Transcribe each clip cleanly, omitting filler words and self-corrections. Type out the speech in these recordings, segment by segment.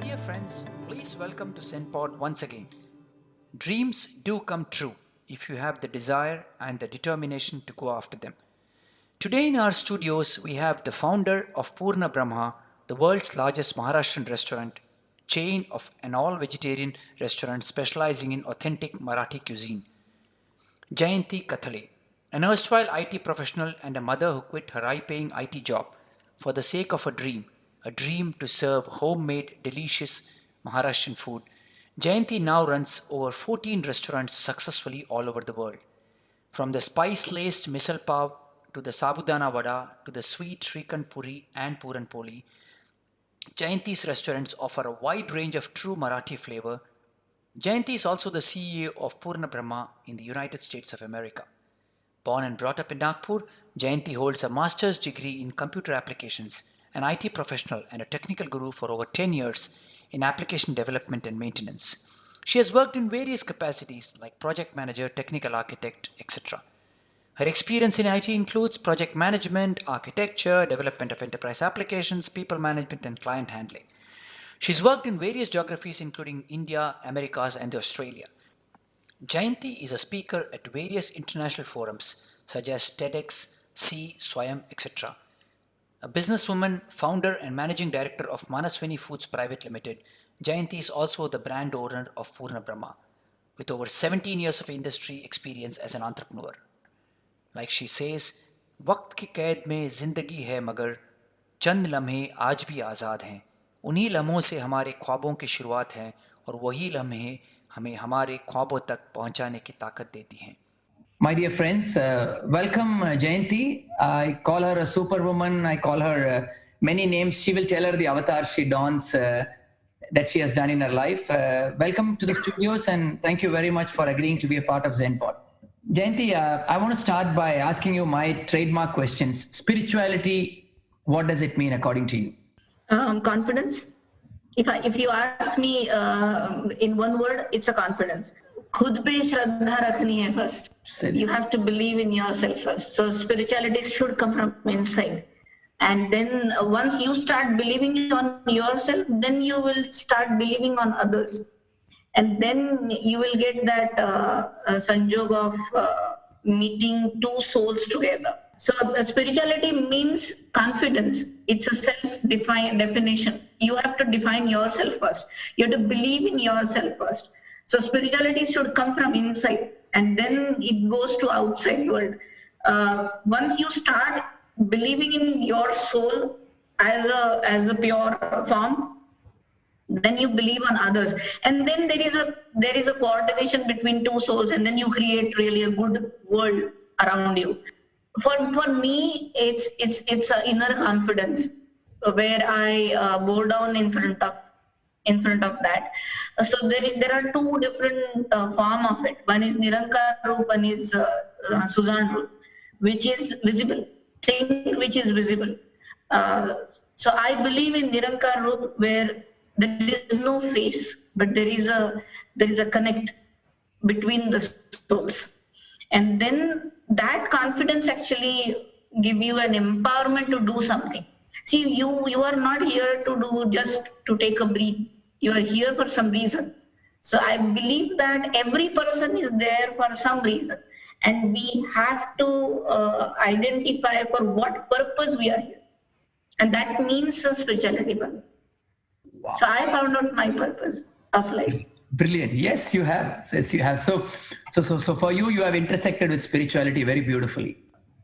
dear friends, please welcome to ZenPod once again. Dreams do come true if you have the desire and the determination to go after them. Today in our studios, we have the founder of Purna Brahma, the world's largest Maharashtrian restaurant, chain of an all-vegetarian restaurant specializing in authentic Marathi cuisine. Jayanti Kathale, an erstwhile IT professional and a mother who quit her high-paying IT job for the sake of a dream to serve homemade, delicious Maharashtrian food. Jayanti now runs over 14 restaurants successfully all over the world. From the spice-laced misal pav to the sabudana vada to the sweet Srikhand puri and puran poli, Jayanti's restaurants offer a wide range of true Marathi flavor. Jayanti is also the CEO of Purna Brahma in the United States of America. Born and brought up in Nagpur, Jayanti holds a master's degree in computer applications, an IT professional and a technical guru for over 10 years in application development and maintenance. She has worked in various capacities like project manager, technical architect, etc. Her experience in IT includes project management, architecture, development of enterprise applications, people management, and client handling. She's worked in various geographies including India, Americas, and Australia. Jayanti is a speaker at various international forums such as TEDx, Swayam, etc. A businesswoman, founder and managing director of Manaswini Foods Private Limited, Jayanti is also the brand owner of Purna Brahma, with over 17 years of industry experience as an entrepreneur. Like she says, वक्त की कैद में जिंदगी है मगर चंद लम्हे आज भी आज़ाद हैं. उन्हीं लम्हों से हमारे ख्वाबों की शुरुआत है और वही लम्हे हमें हमारे ख्वाबों तक पहुंचाने की ताकत देती हैं. My dear friends, welcome Jayanti. I call her a superwoman. I call her many names. She will tell her the avatar she dons that she has done in her life. Welcome to the studios and thank you very much for agreeing to be a part of ZenPod. Jayanti, I want to start by asking you my trademark questions. Spirituality, what does it mean according to you? Confidence. If you ask me in one word, it's a confidence. खुद पे श्रद्धा रखनी है first. You have to believe in yourself first. So spirituality should come from inside. And then once you start believing on yourself, then you will start believing on others. And then you will get that sanjog of meeting two souls together. So spirituality means confidence. It's a self-defined definition. You have to define yourself first. You have to believe in yourself first. So spirituality should come from inside and then it goes to outside world. Once you start believing in your soul as a pure form, then you believe on others. And then there is a coordination between two souls and then you create really a good world around you. For me, it's an inner confidence where I bow down in front of that. So there are two different form of it. One is Nirankar Roop, one is Suzan Roop, which is visible, thing which is visible. So I believe in Nirankar Roop where there is no face, but there is a connect between the souls. And then that confidence actually give you an empowerment to do something. See, you are not here to do just to take a breath. You are here for some reason. So I believe that every person is there for some reason. And we have to identify for what purpose we are here. And that means spirituality for me. Wow. So I found out my purpose of life. Brilliant. Yes, you have. Yes, you have. So for you have intersected with spirituality very beautifully.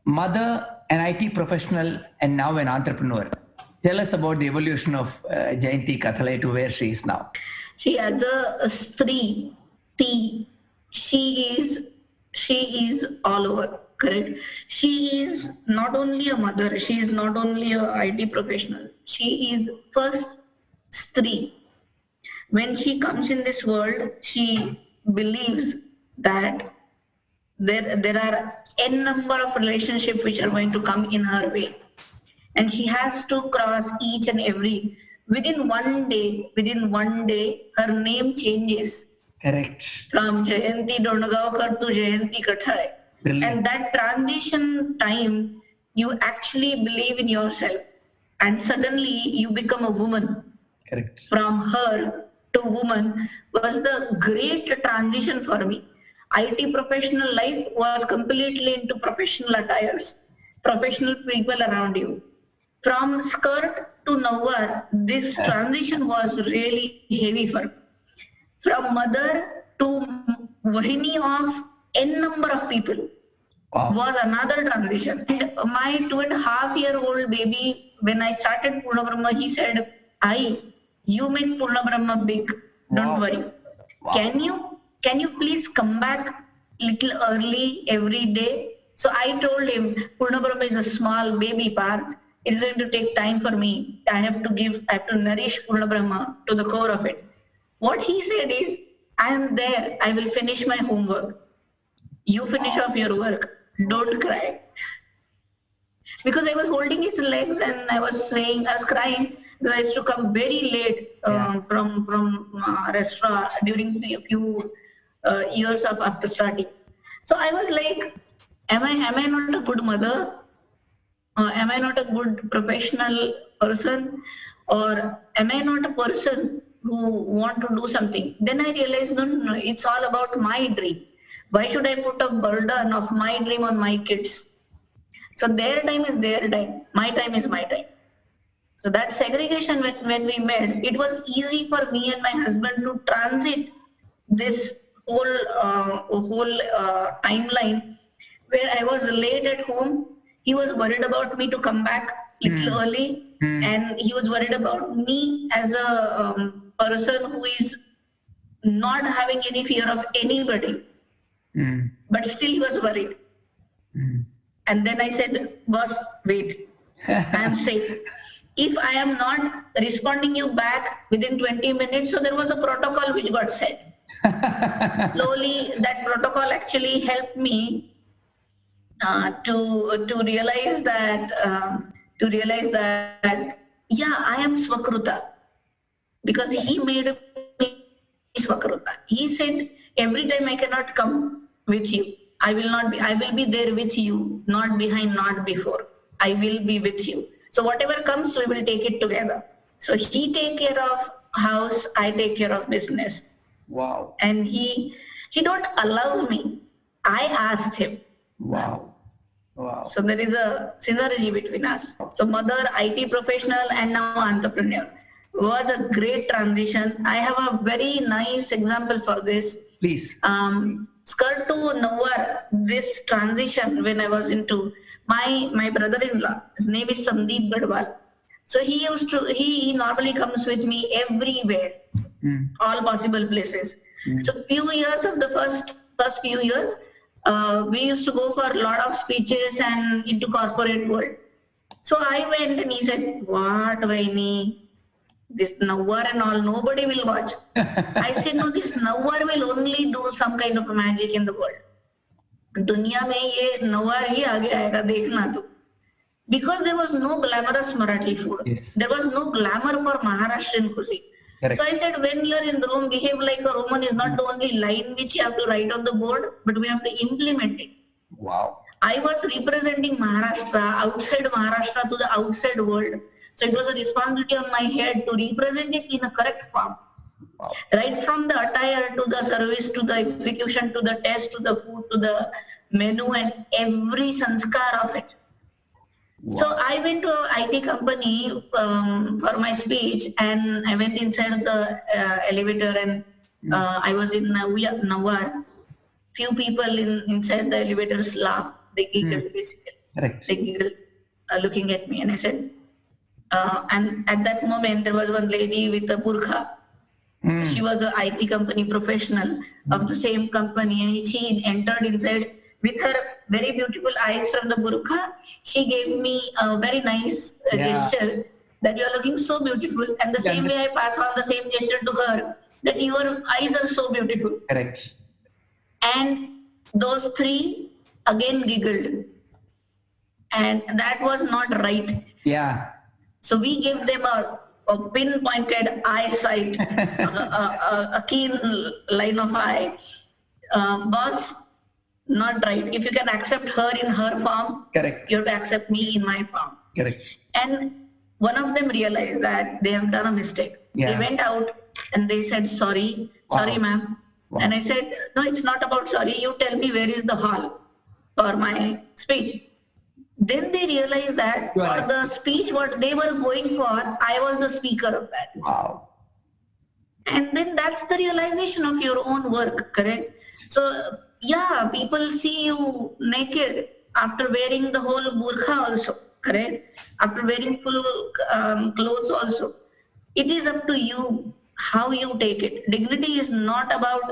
Mother, an IT professional, and now an entrepreneur. Tell us about the evolution of Jayanti Kathale to where she is now. She as a Stree, she is all over, correct? She is not only a mother, she is not only a IT professional. She is first Stree. When she comes in this world, she believes that there are n number of relationships which are going to come in her way. And she has to cross each and every. Within one day, her name changes. Correct. From Jayanti Dondgaonkar to Jayanti Kathale. And that transition time, you actually believe in yourself. And suddenly you become a woman. Correct. from her to woman was the great transition for me. IT professional life was completely into professional attires, professional people around you. From skirt to nowar, this transition was really heavy for me. From mother to vahini of n number of people was another transition. And my 2.5-year-old baby, when I started Purna Brahma, he said, you make Purna Brahma big. Don't worry. Can you please come back little early every day? So I told him, Purna Brahma is a small baby part. It's going to take time for me. I have to nourish Purna Brahma to the core of it. What he said is, I am there. I will finish my homework. You finish off your work. Don't cry. Because I was holding his legs and I was crying because I used to come very late from restaurant during a few years after starting. So I was like, am I not a good mother? Am I not a good professional person? Or am I not a person who want to do something? Then I realized, no, it's all about my dream. Why should I put a burden of my dream on my kids? So their time is their time. My time is my time. So that segregation when we made, it was easy for me and my husband to transit this whole timeline where I was late at home. He was worried about me to come back little early, and he was worried about me as a person who is not having any fear of anybody. But still he was worried. And then I said, boss, wait, I am safe. If I am not responding you back within 20 minutes, so there was a protocol which got set. Slowly that protocol actually helped me to realize that I am Swakruta, because he made me Swakruta. He said, every time I cannot come with you, I will be there with you, not behind, not before. I will be with you. So whatever comes, we will take it together. So he take care of house, I take care of business. Wow. And he don't allow me. I asked him. Wow. So there is a synergy between us. So mother, IT professional, and now entrepreneur. Was a great transition. I have a very nice example for this. Please. Skirt to nowhere, this transition when I was into my brother-in-law, his name is Sandeep Gadwal. So he normally comes with me everywhere, all possible places. So few years of the first few years, we used to go for a lot of speeches and into corporate world. So I went and he said, what, Vaini? This Nawar and all, nobody will watch. I said, no, this Nawar will only do some kind of magic in the world. Dunya mein ye Nawar hi aage aayega, dekhna tu. Because there was no glamorous Marathi food. Yes. There was no glamour for Maharashtrian cuisine. Correct. So I said, when you're in the room, behave like a Roman is not the only line which you have to write on the board, but we have to implement it. Wow. I was representing Maharashtra, outside Maharashtra to the outside world. So it was a responsibility on my head to represent it in a correct form. Wow. Right from the attire to the service to the execution to the test to the food to the menu and every sanskar of it. Wow. So I went to an IT company for my speech, and I went inside the elevator, and I was in Nawar. Few people inside the elevators laughed. They giggled basically. Correct. They giggled looking at me, and I said, and at that moment there was one lady with a burqa. So she was an IT company professional of the same company, and she entered inside with her very beautiful eyes from the burqa. She gave me a very nice gesture that you are looking so beautiful, and the same way I pass on the same gesture to her, that your eyes are so beautiful. Correct. And those three again giggled, and that was not right. Yeah. So we gave them a pinpointed eyesight, a keen line of eye. Boss, not right. If you can accept her in her form, correct, you have to accept me in my form. Correct. And one of them realized that they have done a mistake. Yeah. They went out and they said, sorry, ma'am. Wow. And I said, no, it's not about sorry. You tell me where is the hall for my speech. Then they realized that for the speech what they were going for, I was the speaker of that. Wow. And then that's the realization of your own work, correct? So yeah, people see you naked after wearing the whole burqa also, correct? After wearing full clothes also. It is up to you how you take it. Dignity is not about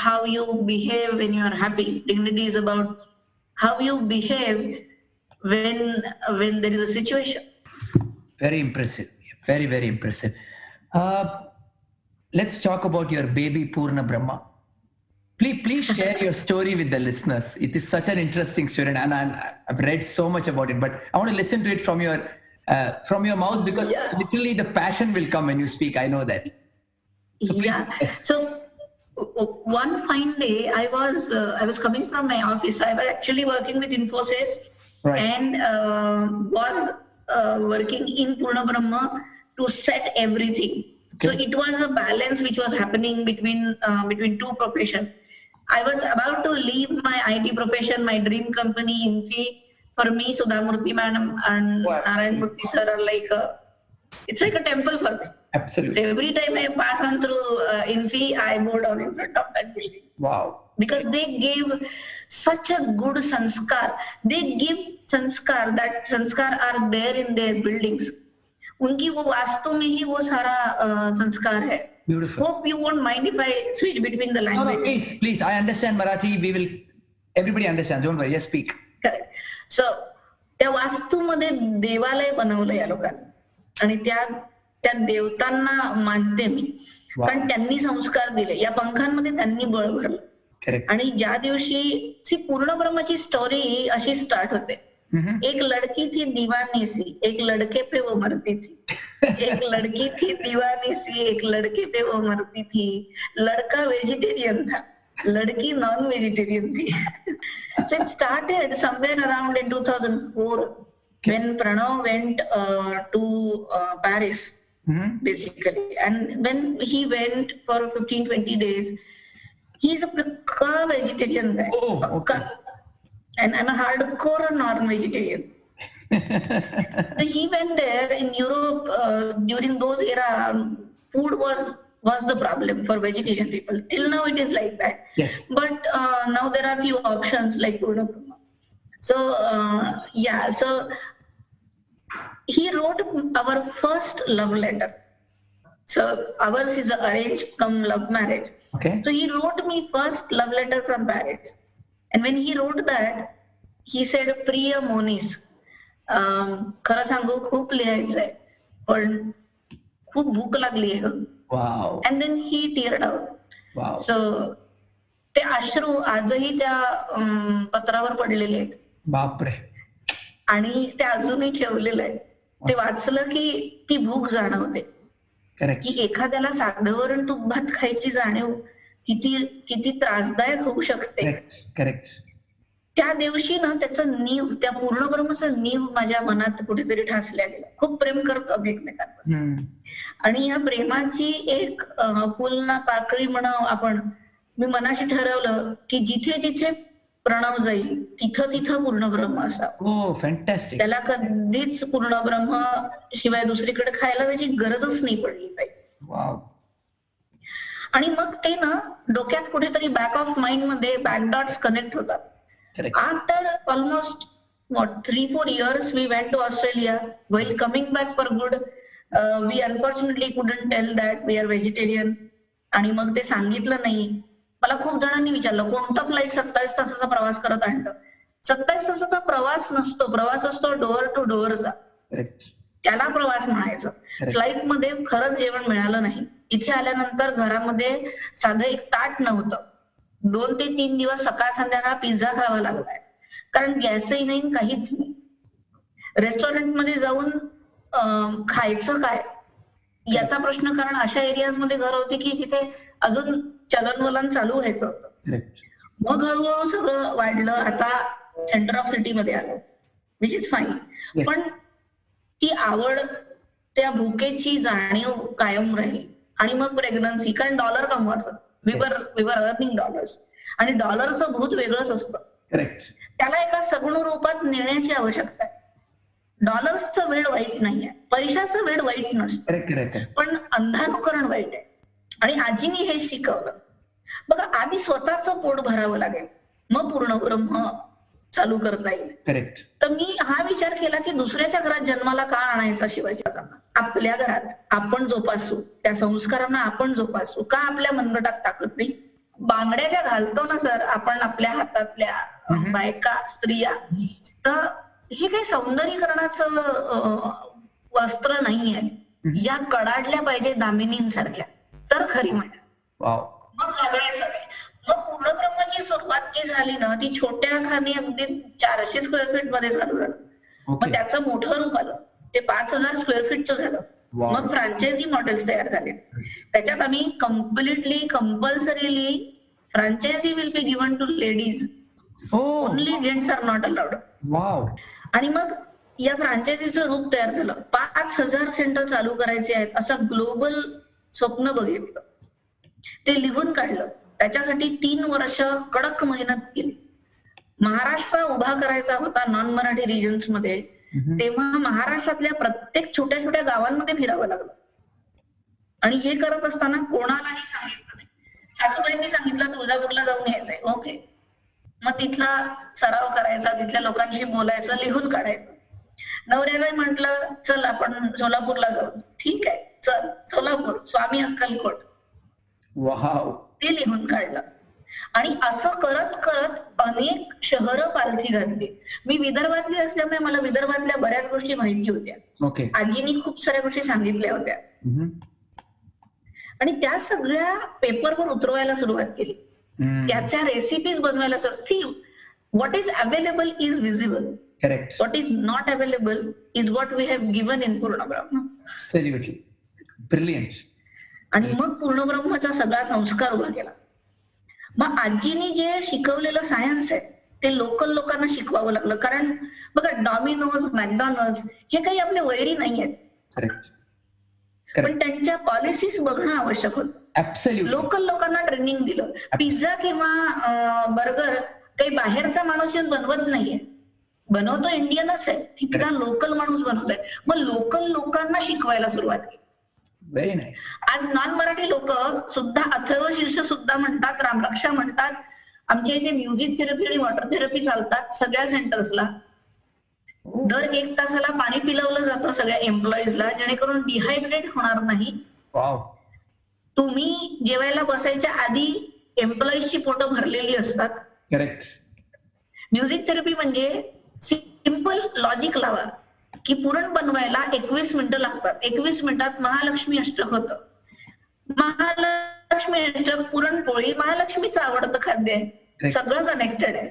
how you behave when you are happy. Dignity is about how you behave when there is a situation. Very impressive. Very, very impressive. Let's talk about your baby Purna Brahma. Please share your story with the listeners. It is such an interesting story, and I've read so much about it. But I want to listen to it from your mouth, because literally the passion will come when you speak. I know that. So one fine day, I was coming from my office. I was actually working with Infosys, and was working in Purna Brahma to set everything. Okay. So it was a balance which was happening between two professions. I was about to leave my IT profession, my dream company, Infi. For me, Sudha Murthy madam and Narayan Murthy sir are like it's like a temple for me. Absolutely. So every time I pass on through Infi, I go down in front of that building. Wow. Because they gave such a good sanskar. They give sanskar, that sanskar are there in their buildings. उनकी वो वास्तु में ही वो सारा संस्कार है. Beautiful. Hope you won't mind if I switch between the languages. No, please. I understand Marathi. Everybody understands. Don't worry. Just speak. Correct. So त्या वास्तूमध्ये देवालय बनवलं या लोकांनी, आणि त्या देवतांना मानते मी, कारण त्यांनी संस्कार दिले. या पंखांमध्ये त्यांनी बळ भरलं. आणि ज्या दिवशी पूर्ण ब्रह्माची स्टोरी अशी स्टार्ट होते. एक लड़की थी दीवानी सी, एक लड़के पे वो मरती थी. एक लड़की थी दीवानी सी, एक लड़के पे वो मरती थी. लड़का वेजिटेरियन था, लड़की नॉन वेजिटेरियन थी. So it started somewhere around in 2004 when Pranav went to Paris, basically. And when he went for 15-20 days, he's a vegetarian guy. Oh, okay. And I'm a hardcore non-vegetarian. So he went there in Europe during those era. Food was the problem for vegetarian people. Till now it is like that. Yes. But now there are few options like Purna Brahma. So so he wrote our first love letter. So ours is an arranged come love marriage. Okay. So he wrote me first love letter from Paris. And when he wrote that, he said, Priya Monis, खरं सांगू खूप लिहायचंय, पण खूप भूक लागली आहे ग. Wow. And then he teared out. Wow. So ते अश्रू आजही त्या पत्रावर पडलेले आहेत. बापरे. आणि ते अजूनही ठेवलेलं आहे. ते वाचलं की ती भूक जाणवते. Correct. की एखाद्याला साधं वरण तूप भात खायची जाणीव किती त्रासदायक होऊ शकते. करेक्ट. त्या दिवशी ना त्याचं नीव, त्या पूर्ण ब्रह्माचं नीव माझ्या मनात कुठेतरी ठासल्या गेलं. खूप प्रेम करतो आम्ही एकमेकांवर, आणि या प्रेमाची एक फुल ना पाकळी म्हणावं आपण. मी मनाशी ठरवलं की जिथे जिथे प्रणव जाईल तिथं तिथं पूर्ण ब्रह्म असावं. हो, फॅन्टॅस्टिक. त्याला कधीच पूर्ण ब्रह्म शिवाय दुसरीकडे खायला त्याची गरजच नाही पडली पाहिजे. वाव. आणि मग ते ना डोक्यात कुठेतरी बॅक ऑफ माइंड मध्ये बॅकडॉट्स कनेक्ट होतात. After almost 3-4 years, we went to Australia. While coming back for good, we unfortunately couldn't tell that we are vegetarian. आणि मग ते सांगितलं नाही. मला खूप जणांनी विचारलं कोणता फ्लाईट 27 तासाचा प्रवास करत आणलं. 27 तासाचा प्रवास नसतो, प्रवास असतो डोअर टू डोअरचा. त्याला प्रवास म्हणायचं. फ्लाईट मध्ये खरंच जेवण मिळालं नाही. इथे आल्यानंतर घरामध्ये साधं एक ताट नव्हतं. 2 ते 3 दिवस सकाळ संध्याकाळ पिझ्झा खावा लागलाय, कारण गॅसही नाही, काहीच नाही. रेस्टॉरंट मध्ये जाऊन खायचं काय याचा प्रश्न, कारण अशा एरियाज मध्ये घर होती की जिथे अजून चलनवलन चालू व्हायचं होतं. मग हळूहळू सगळं वाढलं. आता सेंटर ऑफ सिटी मध्ये आलो, विच इज फाईन. पण ती आवड, त्या भुकेची जाणीव कायम राहील. आणि मग प्रेग्नन्सी, कारण डॉलर कमवतात, विवर अर्निंग डॉलर्स, आणि डॉलरचं भूत वेगळंच असतं. करेक्ट. त्याला एका सगुण रूपात नेण्याची आवश्यकता आहे. डॉलर्सचं वेळ वाईट नाहीये, पैशाचं वेळ वाईट नसतं, पण अंधानुकरण वाईट आहे. आणि आजीनी हे शिकवलं. बघा, आधी स्वतःचं पोट भरावं लागेल, मग पूर्ण ब्रह्म चालू करता येईल. करेक्ट. तर मी हा विचार केला की दुसऱ्याच्या घरात जन्माला का आणायचा शिवाजी राजांना, आपल्या घरात आपण जोपासू, त्या संस्कारांना आपण जोपासू, का आपल्या मनगटात ताकद नाही. बांगड्या ज्या घालतो ना सर आपण आपल्या हातातल्या बायका स्त्रिया, तर हे काही सौंदर्यीकरणाचं वस्त्र नाहीये. या कडाडल्या पाहिजे दामिनींसारख्या, तर खरी मजा. मग घाबरायचं नाही. मग पूर्णब्रह्माची सुरुवात जी झाली ना, ती छोट्या खाणी अगदी 400 स्क्वेअर फीट मध्ये चालू झालं. मग त्याचं मोठं रूप आलं, ते 5000 स्क्वेअर फीटचं झालं. मग फ्रँचायझी मॉडेल्स तयार झाले. त्याच्यात आम्ही compulsorily franchise will be given to ladies, only gents are not allowed. आणि मग या फ्रँचायझीचं रूप तयार झालं. 5000 सेंटर चालू करायचे आहेत असं ग्लोबल स्वप्न बघितलं, ते लिहून काढलं. त्याच्यासाठी 3 वर्ष कडक मेहनत केली. महाराष्ट्र उभा करायचा होता नॉन मराठी रिजन्स मध्ये, तेव्हा महाराष्ट्रातल्या प्रत्येक छोट्या छोट्या गावांमध्ये फिरावं लागलं. आणि हे करत असताना कोणालाही सांगितलं नाही. सासूबाईंनी सांगितलं तुळजापूरला जाऊन यायचंय, ओके. मग तिथला सराव करायचा, तिथल्या लोकांशी बोलायचं, लिहून काढायचं. नवऱ्याला म्हटलं चल आपण सोलापूरला जाऊ, ठीक आहे चल सोलापूर, स्वामी अक्कलकोट, ते लिहून काढलं. आणि असं करत करत अनेक शहरं पालथी घातली. मी विदर्भातली असल्यामुळे मला विदर्भातल्या बऱ्याच गोष्टी माहिती होत्या. आजीनी खूप साऱ्या गोष्टी सांगितल्या होत्या. आणि त्या सगळ्या पेपरवर उतरवायला सुरुवात केली. त्याच्या रेसिपीज बनवायला सुरुवात. What is available is visible, what is not available is what we have given in Purnabrahma. Brilliant. आणि मग पूर्णब्रह्मचा सगळा संस्कार उभा केला. मग आजीनी जे शिकवलेलं सायन्स आहे ते लोकल लोकांना शिकवावं लागलं. कारण बघा, डॉमिनोज, मॅकडॉनल्ड्स हे काही आपले वैरी नाही आहेत, पण त्यांच्या पॉलिसीज बघणं आवश्यक होतं. लोकल लोकांना ट्रेनिंग दिलं. पिझ्झा किंवा बर्गर काही बाहेरचा माणूस येऊन बनवत नाहीये, बनवतो इंडियनच आहे, तिथला लोकल माणूस बनवतोय. मग लोकल लोकांना शिकवायला सुरुवात केली. Very nice. आज नॉन मराठी लोक सुद्धा अथर्व शीर्ष सुद्धा म्हणतात, रामरक्षा म्हणतात. आमच्या इथे म्युझिक थेरपी आणि वॉटर थेरपी चालतात सगळ्या सेंटर्सला. दर 1 तासाला पाणी पिलवलं जातं सगळ्या एम्प्लॉईजला, जेणेकरून डिहायड्रेट होणार नाही. तुम्ही जेवायला बसायच्या आधी एम्प्लॉईजची पोटं भरलेली असतात. करेक्ट. म्युझिक थेरपी म्हणजे सिंपल लॉजिक लावा की पुरण बनवायला 21 मिनिटं लागतात. 21 मिनिटात महालक्ष्मी अष्टक होतं. महालक्ष्मी अष्टक, पुरणपोळी महालक्ष्मीचं आवडतं खाद्य आहे, सगळं कनेक्टेड आहे.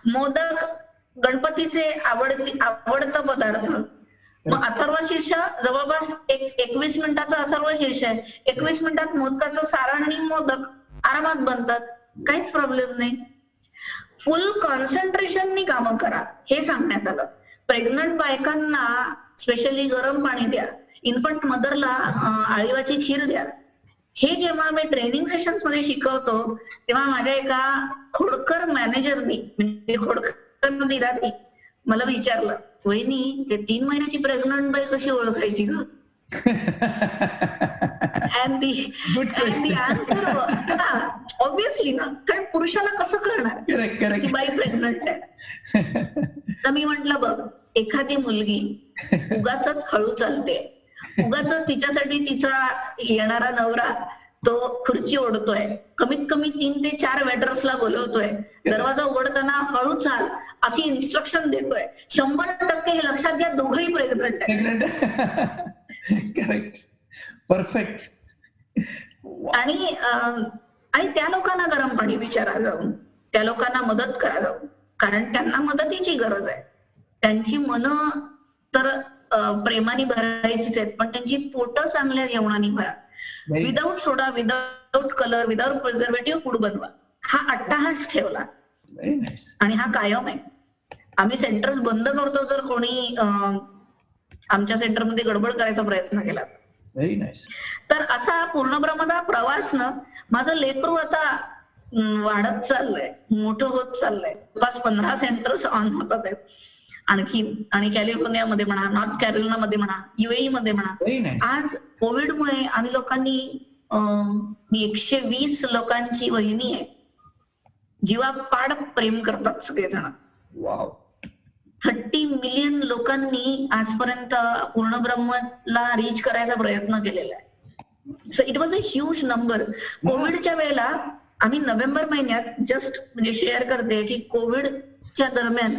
मोदक गणपतीचे आवडतं पदार्थ. मग अथर्व शीर्ष जवळपास 21 मिनिटाचा अथर्व शीर्ष आहे. 21 मिनिटात मोदकाचं सारण आणि मोदक आरामात बनतात, काहीच प्रॉब्लेम नाही. फुल कॉन्सन्ट्रेशननी कामं करा हे सांगण्यात आलं. प्रेग्नंट बायकांना स्पेशली गरम पाणी द्या, इन्फंट मदरला आळीवाची खीर द्या. हे जेव्हा मी ट्रेनिंग सेशन्स मध्ये शिकवतो तेव्हा माझ्या एका खोडकर मॅनेजरनी, म्हणजे खोडकर दिरानी मला विचारलं, वहिनी ते 3 महिन्याची प्रेग्नंट बाई कशी ओळखायची ग? And the answer was, obviously ना, कारण पुरुषाला कसं कळणार ती बाई प्रेग्नंट आहे. तर मी म्हंटल बघ, एखादी मुलगी उगाच हळू चालते, उगाच तिच्यासाठी तिचा येणारा नवरा तो खुर्ची ओढतोय, कमीत कमी 3 ते 4 वेटर्सला बोलवतोय, दरवाजा उघडताना हळू चाल अशी इन्स्ट्रक्शन देतोय, 100% हे लक्षात घ्या, दोघंही प्रेग्नंट आहे. करेक्ट. परफेक्ट. आणि त्या लोकांना गरम पाणी विचारा जाऊन, त्या लोकांना मदत करा जाऊन, कारण त्यांना मदतीची गरज आहे. त्यांची मनं तर प्रेमाने भरायचीच आहेत, पण त्यांची पोटं चांगल्या जेवणाने भरा. Without soda, without colour, without preservative food बनवा. हा अट्टाहास ठेवला आणि हा कायम आहे. आम्ही सेंटर्स बंद करतो जर कोणी आमच्या सेंटरमध्ये गडबड करायचा प्रयत्न केला. Very nice. तर असा पूर्णब्रह्मचा प्रवास न माझं लेकरू आता वाढत चाललंय, मोठं होत चाललंय. बस 15 सेंटर्स ऑन होतात आहेत आणखी, आणि कॅलिफोर्नियामध्ये म्हणा, नॉर्थ कॅरोलिनामध्ये म्हणा, UAE मध्ये म्हणा. आज कोविडमुळे आम्ही लोकांनी मी 120 लोकांची वहिनी आहे, जीवापाड प्रेम करतात सगळेजण. 30 मिलियन लोकांनी आजपर्यंत पूर्णब्रह्मला रीच करायचा प्रयत्न केलेला आहे. So it was a huge number. कोविडच्या वेळेला आम्ही नोव्हेंबर महिन्यात, जस्ट म्हणजे शेअर करते की कोविडच्या दरम्यान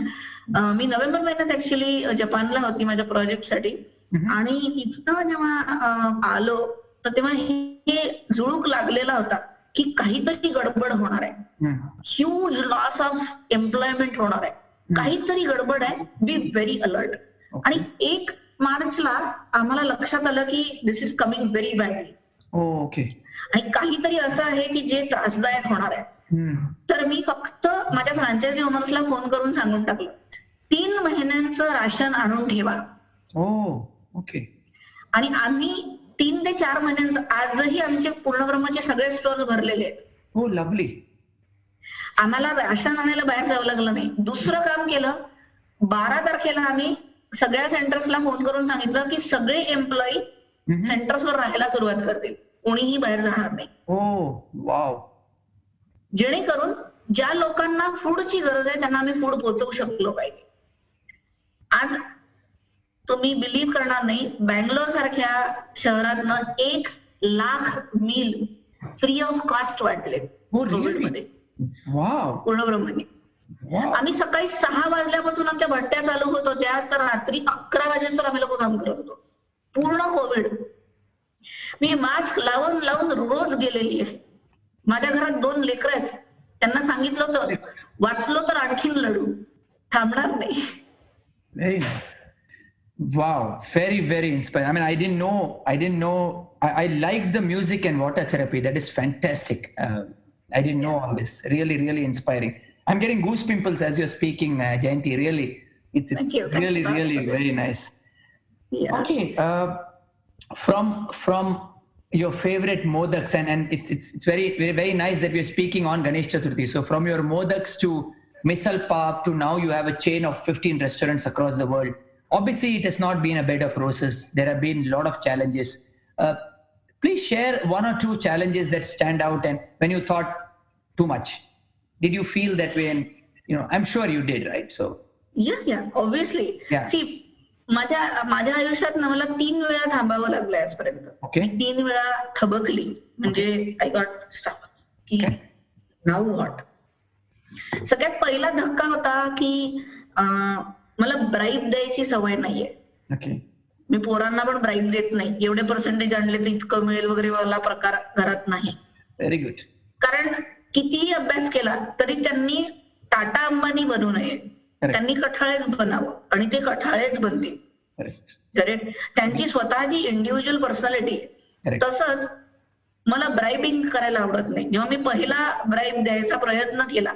मी नोव्हेंबर महिन्यात ऍक्च्युली जपानला होती माझ्या प्रोजेक्टसाठी, आणि इथं जेव्हा आलो तर तेव्हा हे जुळूक लागलेला होता की काहीतरी गडबड होणार आहे, ह्यूज लॉस ऑफ एम्प्लॉयमेंट होणार आहे, काहीतरी गडबड आहे, बी व्हेरी अलर्ट. आणि 1 मार्चला आम्हाला लक्षात आलं की this is coming very badly. Okay. आणि काहीतरी असं आहे की जे त्रासदायक होणार आहे. तर मी फक्त माझ्या फ्रँचायझी ओनर्सला फोन करून सांगून टाकलं, 3 महिन्यांचं राशन आणून ठेवा. ओके. आणि आम्ही 3 ते 4 महिन्यांचं, आजही आमचे पूर्णब्रह्मचे सगळे स्टोअर्स भरलेले आहेत. हो, लवली. आम्हाला राशन आणायला बाहेर जावं लागलं नाही. दुसरं काम केलं, 12 तारखेला आम्ही सगळ्या सेंटर्सला फोन करून सांगितलं की सगळे एम्प्लॉई सेंटर्सवर राहायला सुरुवात करतील, कोणीही बाहेर जाणार नाही. वाव. जेणेकरून ज्या लोकांना फूडची गरज आहे त्यांना आम्ही फूड पोहोचवू शकलो पाहिजे. आज तुम्ही बिलीव्ह करणार नाही, बँगलोर सारख्या शहरातनं 1 lakh meal free of cost वाटले कोविडमध्ये. पूर्णब्रह्मने. आम्ही सकाळी 6 वाजल्यापासून आमच्या भट्ट्या चालू होत होत्या, तर रात्री 11 वाजेस्तोवर आम्ही लोक काम करत होतो. पूर्ण कोविड. मी मास्क लावून लावून रोज गेलेली आहे. माझ्या घरात 2 लेकरं आहेत, त्यांना सांगितलं होतं वाचलो तर आणखीन लढू, थांबणार नाही. Very nice. Wow, very, very inspiring. I mean, I didn't know. I like the music and water therapy. That is fantastic. I didn't know all this. Really, really inspiring. I'm getting goose pimples as you're speaking, Jayanti. Really, it's really, really very nice. Yeah. Okay. From your favorite modaks, and it's very, very, very nice that we're speaking on Ganesh Chaturthi. So from your modaks to Misal Pav to now you have a chain of 15 restaurants across the world. Obviously, it has not been a bed of roses. There have been a lot of challenges. Please share 1 or 2 challenges that stand out, and when you thought too much. Did you feel that way? And I'm sure you did, right? So yeah, obviously. Yeah. See, माझ्या आयुष्यात ना मला 3 वेळा थांबावं लागलं आजपर्यंत. Okay. 3 वेळा थबकली, म्हणजे आय गॉट स्टक की नाउ व्हॉट. सगळ्यात पहिला धक्का होता की मला ब्राईब द्यायची सवय नाहीये. Okay. मी पोरांना पण ब्राईब देत नाही. एवढे पर्सेंटेज आणले तर इतकं मिळेल वगैरे वाला प्रकार घरात नाही. Very good. कारण कितीही अभ्यास केला तरी त्यांनी टाटा अंबानी बनू नये, त्यांनी कठाळेच बनावं, आणि ते कठाळेच बनतील. करेक्ट. त्यांची स्वतःची इंडिव्हिज्युअल पर्सनॅलिटी आहे. तसंच मला ब्राईबिंग करायला आवडत नाही. जेव्हा मी पहिला ब्राईब द्यायचा प्रयत्न केला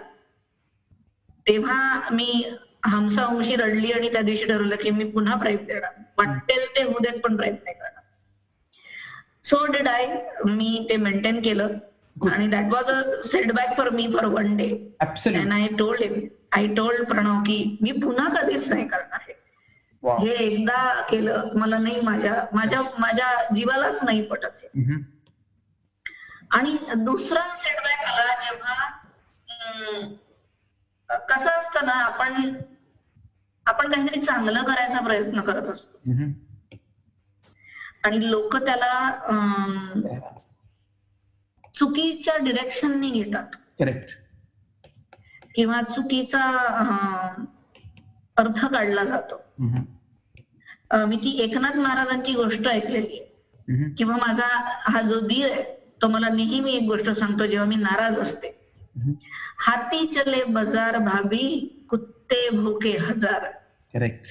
तेव्हा मी हमसाहमशी रडली, आणि त्या दिवशी ठरवलं की मी पुन्हा ब्राईब देणार, वाटेल ते होऊ देत पण ब्राईब नाही करणार. So did I. मी ते मेंटेन केलं, आणि that was a setback for me for 1 day. And I told Pranav की मी पुन्हा कधीच नाही करणार आहे. हे एकदा केलं, मला नाही, माझ्या जीवालाच नाही पटत हे. आणि दुसरा सेटबॅक आला जेव्हा कसं असतं ना, आपण काहीतरी चांगलं करायचा प्रयत्न करत असतो, आणि लोक त्याला चुकीच्या डिरेक्शनने घेतात. करेक्ट. किंवा चुकीचा अर्थ काढला जातो. मी ती एकनाथ महाराजांची गोष्ट ऐकलेली आहे. किंवा माझा हा जो धीर आहे तो मला नेहमी एक गोष्ट सांगतो जेव्हा मी नाराज असते, हाती चले बाजार भाभी, कुत्ते भूके हजार. करेक्ट.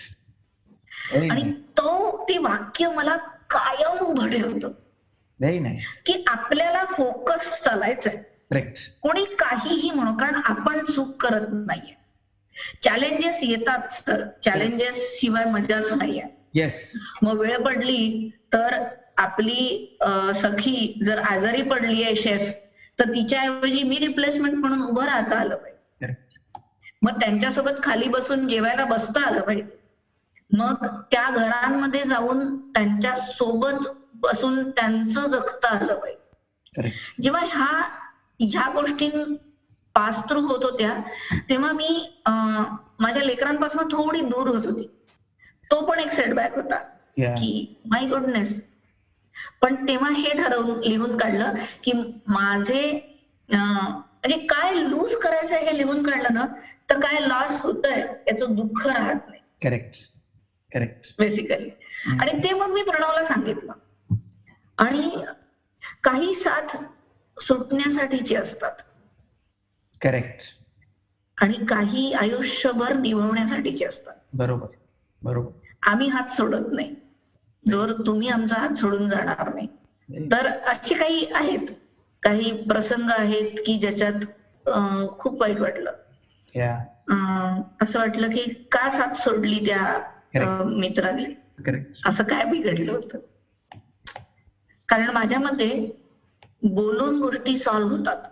आणि ते वाक्य मला कायम उभं ठेवतं. Very nice. की आपल्याला फोकस्ड चालायचंय. करेक्ट. कोणी काहीही म्हणू, कारण आपण चूक करत नाहीये. चॅलेंजेस येतात सर, चॅलेंजेस शिवाय मजाच नाहीये. येस. मग वेळ पडली तर आपली सखी जर आजारी पडली आहे शेफ, तर तिच्याऐवजी मी रिप्लेसमेंट म्हणून उभं राहता आलं पाहिजे. मग त्यांच्यासोबत खाली बसून जेवायला बसता आलं पाहिजे. मग त्या घरांमध्ये जाऊन त्यांच्या सोबत बसून त्यांचं जगता आलं पाहिजे. जेव्हा ह्या गोष्टी पास थ्रू होत होत्या तेव्हा मी माझ्या लेकरांपासून थोडी दूर होत होती. तो पण एक सेटबॅक होता की माय गुडनेस. पण तेव्हा हे ठरवून लिहून काढलं की माझे म्हणजे काय लूज करायचं हे लिहून काढलं ना, तर काय लॉस होतंय याचं दुःख राहत नाही. Correct basically. आणि ते मग मी प्रणवला सांगितलं. आणि काही साथ सुटण्यासाठीची असतात. करेक्ट. आणि काही आयुष्यभर निभवण्यासाठीचे असतात. बरोबर. आम्ही हात सोडत नाही जर तुम्ही आमचा हात सोडून जाणार नाही. तर असे काही आहेत, काही प्रसंग आहेत की ज्याच्यात खूप वाईट वाटलं. असं वाटलं की का साथ सोडली त्या मित्राने, असं काय बिघडलं होतं. कारण माझ्या मते बोलून गोष्टी सॉल्व्ह होतात.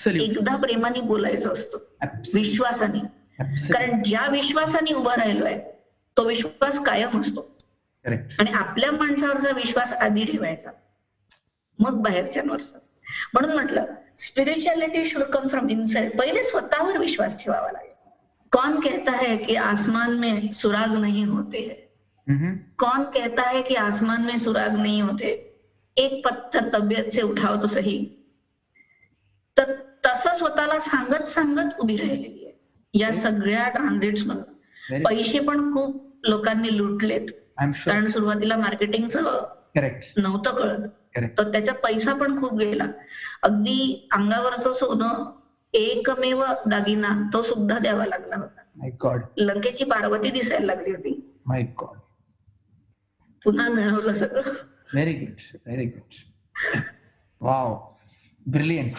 एकदा प्रेमाने बोलायचं असतं, विश्वासाने. कारण ज्या विश्वासाने उभा राहिलोय तो विश्वास कायम असतो. आणि आपल्या माणसावरचा विश्वास आधी ठेवायचा, मग बाहेरच्यांवरचा. म्हणून म्हटलं spirituality should come from inside. पहिले स्वतःवर विश्वास ठेवावा लागेल. कौन कहता है कि आसमान में सुराग नहीं होते हैं? कौन कहता है कि आसमान में सुराग नहीं होते? एक पत्थर तबियत से उठाव तो सही. तर तसं स्वतःला सांगत सांगत उभी राहिलेली आहे या सगळ्या ट्रान्झिट्स मधून. पैसे पण खूप लोकांनी लुटलेत, कारण सुरुवातीला मार्केटिंगचं नव्हतं कळत, तर त्याचा पैसा पण खूप गेला. अगदी अंगावरचं सोनं एकमेव दागिना तो सुद्धा द्यावा लागला होता. लंकेची पार्वती दिसायला लागली होती. माय गॉड. पुन्हा मिळवलं सगळं. Very good. Wow, brilliant.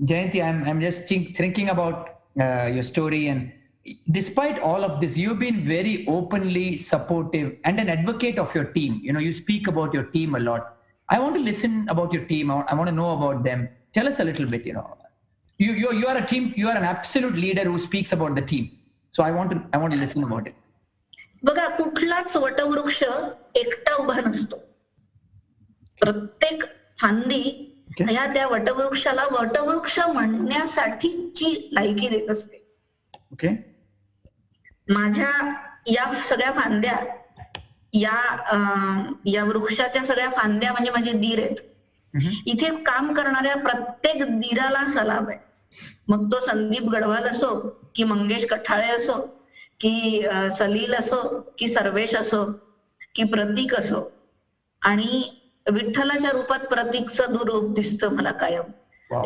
Jayanti, I'm just thinking about your story, and despite all of this, you've been very openly supportive and an advocate of your team. You speak about your team a lot. I want to listen about your team. I want to know about them. Tell us a little bit. You are a team. You are an absolute leader who speaks about the team. So I want to listen about it. बघा, कुठलाच वटवृक्ष एकटा उभा नसतो. प्रत्येक फांदी ह्या त्या वटवृक्षाला वटवृक्ष म्हणण्यासाठीची लायकी देत असते. ओके. माझ्या या सगळ्या फांद्या, या वृक्षाच्या सगळ्या फांद्या म्हणजे माझे दीर आहेत. इथे काम करणाऱ्या प्रत्येक दीराला सलाम आहे. मग तो संदीप गढवाल असो की मंगेश कठाळे असो की सलील असो की सर्वेश असो की प्रतीक असो. आणि विठ्ठलाच्या रूपात प्रतीकचं दुरूप दिसतं मला कायम.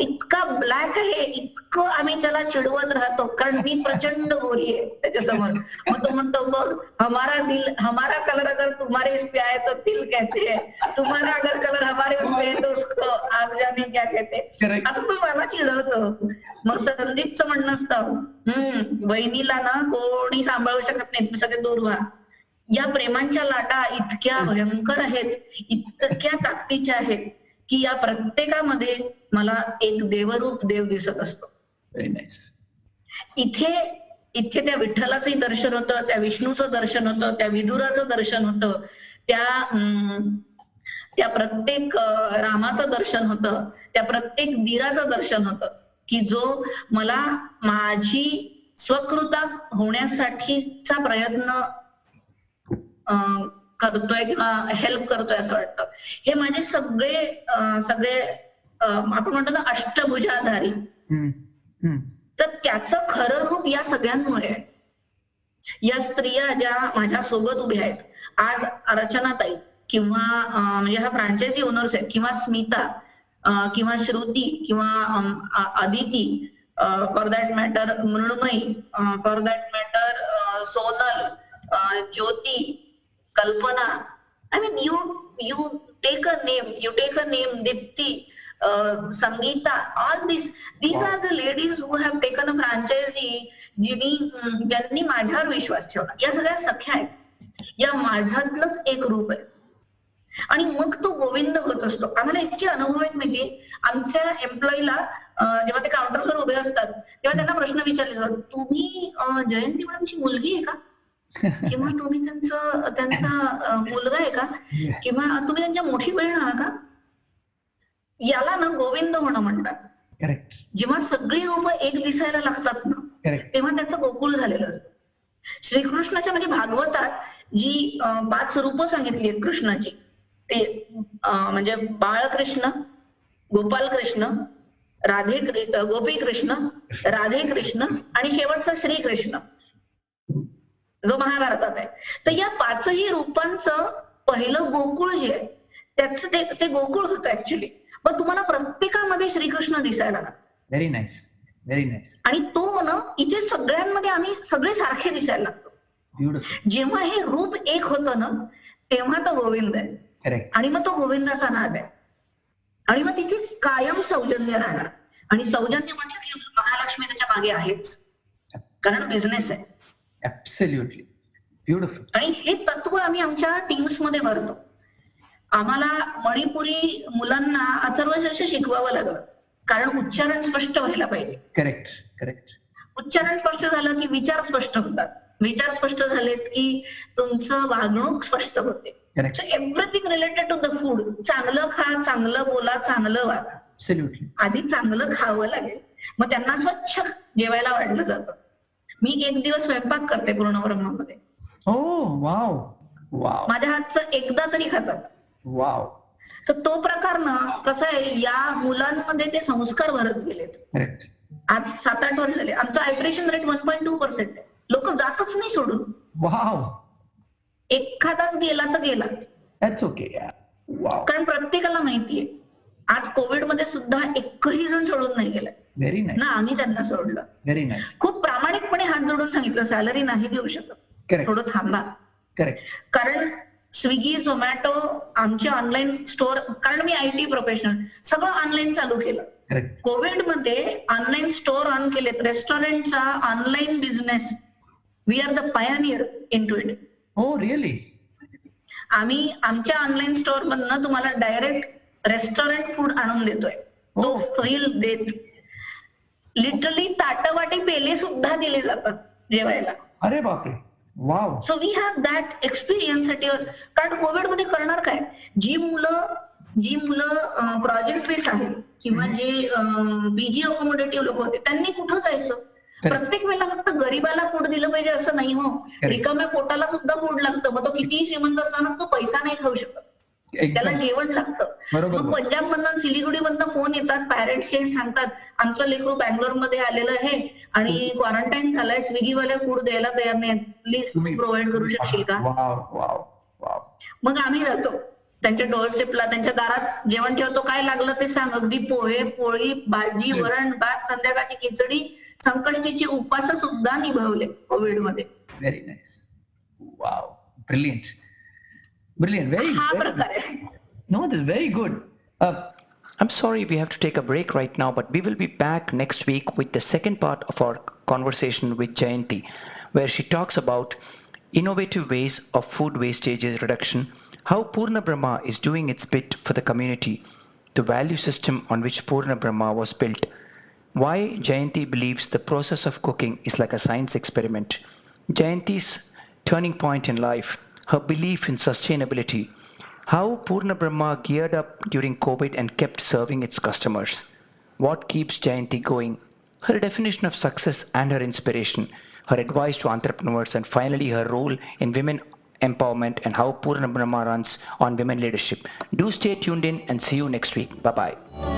इतका ब्लॅक आहे, इतकं आम्ही त्याला चिडवत राहतो कारण मी प्रचंड गोरी आहे त्याच्यासमोर. मग तो म्हणतो बघ, हमारा कलर अगर तुम्हारे इस पे आए तो तिल कहते हैं, तुम्हारा अगर कलर हमारे उस पे है तो उसको आप जाने क्या कहते. असं तो मला चिडवतो. मग संदीपचं म्हणणं असतं, बहिणीला ना कोणी सांभाळू शकत नाही, तुम्ही सगळे दूर व्हा. या प्रेमांच्या लाटा इतक्या भयंकर आहेत, इतक्या ताकदीच्या आहेत की या प्रत्येकामध्ये मला एक देवरूप देव दिसत असतो. Very nice. इथे त्या विठ्ठलाचंही दर्शन होतं, त्या विष्णूचं दर्शन होतं, त्या विदुराचं दर्शन होतं, त्या प्रत्येक रामाचं दर्शन होतं, त्या प्रत्येक दीराचं दर्शन होतं की जो मला माझी स्वकृता होण्यासाठीचा प्रयत्न करतोय किंवा हेल्प करतोय असं वाटतं. हे माझे सगळे आपण म्हणतो ना अष्टभुजाधारी. तर त्याचं खरं रूप या सगळ्यांमुळे आहे. या स्त्रिया ज्या माझ्या सोबत उभ्या आहेत आज, अर्चनाताई किंवा म्हणजे ह्या फ्रँचायझी ओनर्स आहेत, किंवा स्मिता किंवा श्रुती किंवा Aditi, for that matter Mrinmayi, for that matter Sonal, Jyoti, Kalpana. I mean, you take a name, Dipti, Sangeeta, all these are the ladies who have taken a franchisee, ज्यांनी माझ्यावर विश्वास ठेवला. या सगळ्या सख्या आहेत, या माझ्यातलंच एक रूप आहे. आणि मग तो गोविंद होत असतो. आम्हाला इतके अनुभव आहेत माहितीये, आमच्या एम्प्लॉईला जेव्हा ते काउंटर्सवर उभे असतात तेव्हा त्यांना प्रश्न विचारले जातात, तुम्ही जयंती मॅडमची मुलगी आहे का, किंवा तुम्ही त्यांचा मुलगा आहे का, किंवा तुम्ही त्यांच्या मोठी बहीण आहात का. याला ना गोविंद होणं म्हणतात. जेव्हा सगळी रूप एक दिसायला लागतात ना, तेव्हा त्याचं गोकुळ झालेलं असतं. श्रीकृष्णाच्या म्हणजे भागवतात जी 5 रूपं सांगितली आहेत कृष्णाची, ते म्हणजे बाळकृष्ण, गोपाल कृष्ण, गोपी कृष्ण, राधे कृष्ण आणि शेवटचा श्रीकृष्ण जो महाभारतात आहे. तर या 5ही रूपांचं पहिलं गोकुळ जे आहे त्याचं ते गोकुळ होतं ऍक्च्युली. पण तुम्हाला प्रत्येकामध्ये श्रीकृष्ण दिसायला लागला. Very nice, very nice. आणि तो ना इथे सगळ्यांमध्ये आम्ही सगळे सारखे दिसायला लागतो. ब्युटिफुल. जेव्हा हे रूप एक होतं ना तेव्हा तो गोविंद आहे. आणि मग तो गोविंदाचा नाद आहे. आणि मग तिथे कायम सौजन्य राहणार. आणि सौजन्य म्हटलं की महालक्ष्मी त्याच्या मागे आहेच, कारण बिझनेस आहे. Absolutely beautiful. आणि हे तत्व आम्ही आमच्या टीम्स मध्ये भरतो. आम्हाला मणिपुरी मुलांना अथर्वशीर्ष शिकवावं लागलं, कारण उच्चारण स्पष्ट व्हायला पाहिजे. Correct, correct. उच्चारण स्पष्ट झालं की विचार स्पष्ट होतात. विचार स्पष्ट झालेत की तुमचं वागणूक स्पष्ट होते. So everything related to the food. चांगलं खा, चांगलं बोला, चांगलं वागा. आधी चांगलं खावं लागेल, मग त्यांना स्वच्छ जेवायला वाढलं जातं. मी एक दिवस स्वयंपाक करते पूर्ण ब्रह्मामध्ये. ओह वाव, वाव. माझ्या हातचं एकदा तरी खातात. वाव. तर तो प्रकार ना कसा आहे, या मुलांमध्ये ते संस्कार भरत गेलेत. आज 7-8 वर्ष झाले. आमचं आयट्रेशन रेट 1.2% आहे. लोक जातच नाही सोडून. वाव. एखादाच गेला तर गेला. That's okay. वाव. कारण प्रत्येकाला माहितीये आज कोविड मध्ये सुद्धा एकही जण सोडून नाही गेलाय. Very nice. ना आम्ही त्यांना सोडलं. Very nice. खूप प्रामाणिकपणे हात जोडून सांगितलं, सॅलरी नाही देऊ शकत, थोडं थांबा. करेक्ट. कारण स्विगी, झोमॅटो, आमचे ऑनलाईन स्टोअर, कारण मी IT प्रोफेशनल, सगळं ऑनलाईन चालू केलं. कोविड मध्ये ऑनलाईन स्टोअर ऑन केलेत. रेस्टॉरंटचा online business, we are the pioneer in to it. हो रिअली. आम्ही आमच्या ऑनलाईन स्टोअर मधनं तुम्हाला डायरेक्ट रेस्टॉरंट फूड आणून देतोय. तो फील देत लिटरली ताटवाटी पेले सुद्धा दिले जातात जेवायला. अरे बापरे. Wow. So we have that experience. कारण कोविड मध्ये करणार काय, जी मुलं प्रोजेक्ट बेस आहेत किंवा जे बीजी अकोमोडेटिव्ह लोक होते त्यांनी कुठं जायचं. प्रत्येक वेळेला फक्त गरीबाला फूड दिलं पाहिजे असं नाही हो. रिकाम्या पोटाला सुद्धा फूड लागतं. मग तो कितीही श्रीमंत असताना तो पैसा नाही खाऊ शकत, त्याला जेवण लागतं. मग पंजाब मधनं, सिलिगुडी मधनं फोन येतात, पॅरेंट्सचे सांगतात आमचं लेकरू बँगलोर मध्ये आलेलं आहे आणि क्वारंटाईन झालंय, स्विगीवाले फूड द्यायला तयार नाही, प्लीज प्रोव्हाइड करू शकशील का. मग आम्ही जातो त्यांच्या डोअर स्टेपला, त्यांच्या दारात जेवण ठेवतो. काय लागलं ते सांग. अगदी पोहे, पोळी, भाजी, वरण, भात, संध्याकाळची खिचडी, संकष्टीची उपवास सुद्धा निभावले कोविड मध्ये. Very nice. Wow. Brilliant. Brilliant. Very good. No, this is very good. I'm sorry we have to take a break right now, but we will be back next week with the second part of our conversation with Jayanti, where she talks about innovative ways of food wastage reduction, how Purna Brahma is doing its bit for the community, the value system on which Purna Brahma was built, why Jayanti believes the process of cooking is like a science experiment, Jayanti's turning point in life, her belief in sustainability, how Purna Brahma geared up during COVID and kept serving its customers, what keeps Jayanti going, her definition of success and her inspiration, her advice to entrepreneurs, and finally her role in women empowerment and how Purna Brahma runs on women leadership. Do stay tuned in and see you next week. Bye-bye.